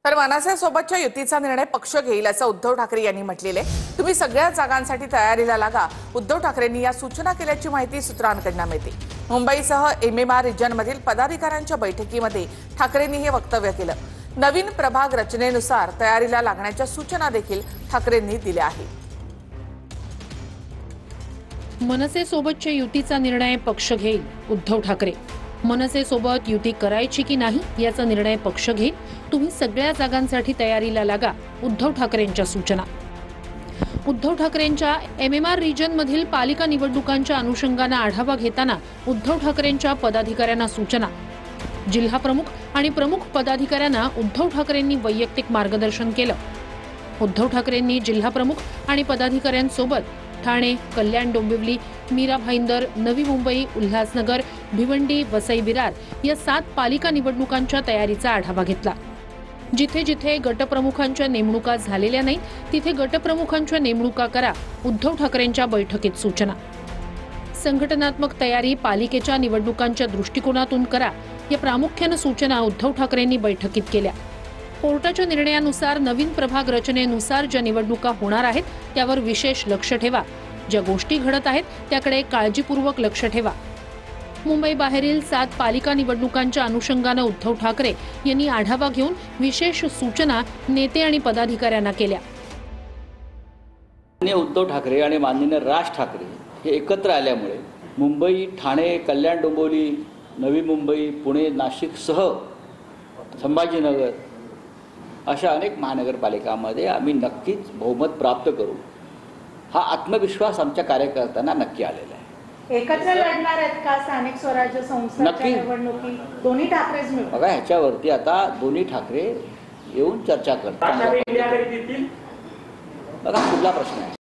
तर मनसेसोबतच्या युतीचा निर्णय पक्ष घेईल असं उद्धव ठाकरे यांनी म्हटलेले. तुम्ही सगळ्या जागांसाठी तयारीला लागा, उद्धव ठाकरेंनी या सूचना केल्याची माहिती सूत्रांकडून मिळते. मुंबईसह एमएमआर रिजनमधील पदाधिकाऱ्यांच्या बैठकीमध्ये ठाकरेंनी हे वक्तव्य केलं. नवीन प्रभाग रचनेनुसार तयारीला लागण्याच्या सूचना देखील ठाकरेंनी दिल्या आहेत. मनसेसोबतच्या युतीचा निर्णय पक्ष घेईल उद्धव ठाकरे. मनसेसोबत युती करायची की नाही याचा निर्णय पक्ष घेईल. तुम्ही सगळ्या जागांसाठी तयारीला लागा, उद्धव ठाकरेंच्या सूचना. उद्धव ठाकरेंच्या एमएमआर रिजनमधील पालिका निवडणुकांच्या अनुषंगाने आढावा घेताना उद्धव ठाकरेंच्या पदाधिकाऱ्यांना सूचना. जिल्हा प्रमुख आणि प्रमुख पदाधिकाऱ्यांना उद्धव ठाकरेंनी वैयक्तिक मार्गदर्शन केलं. उद्धव ठाकरेंनी जिल्हा प्रमुख आणि पदाधिकाऱ्यांसोबत ठाणे, कल्याण डोंबिवली, मीरा भाईंदर, नवी मुंबई, उल्हासनगर, भिवंडी, वसई विरार या 7 पालिका निवडणुकांच्या तयारीचा आढावा घेतला. जिथे जिथे गटप्रमुखांच्या नेमणुका झालेल्या नाहीत तिथे गटप्रमुखांच्या नेमणुका करा, उद्धव ठाकरेंच्या बैठकीत सूचना. संघटनात्मक तयारी पालिकेच्या निवडणुकांच्या दृष्टिकोनातून करा, या प्रामुख्याने सूचना उद्धव ठाकरेंनी बैठकीत केल्या. कोर्टाच्या निर्णयानुसार नवीन प्रभाग रचनेनुसार ज्या निवडणुका होणार आहेत त्यावर विशेष लक्ष ठेवा. ज्या गोष्टी घडत आहेत त्याकडे काळजीपूर्वक लक्ष ठेवा. मुंबई बाहेरील 7 पालिका निवडणुकांच्या अनुषंगाने उद्धव ठाकरे यांनी आढावा घेऊन विशेष सूचना नेते आणि पदाधिकाऱ्यांना केल्या. उद्धव ठाकरे आणि माननीय राज ठाकरे हे एकत्र आल्यामुळे मुंबई, ठाणे, कल्याण डोंबिवली, नवी मुंबई, पुणे, नाशिकसह संभाजीनगर अशा अनेक महानगरपालिकांमध्ये आम्ही नक्कीच बहुमत प्राप्त करू, हा आत्मविश्वास आमच्या कार्यकर्त्यांना नक्की आलेला आहे. एकत्र लढणार आहेत का स्थानिक स्वराज्य संस्थांच्या निवडणुकी दोन्ही ठाकरेच मिळून? बघा, ह्याच्यावरती आता दोन्ही ठाकरे येऊन चर्चा करतात. बघा, कुठला प्रश्न आहे.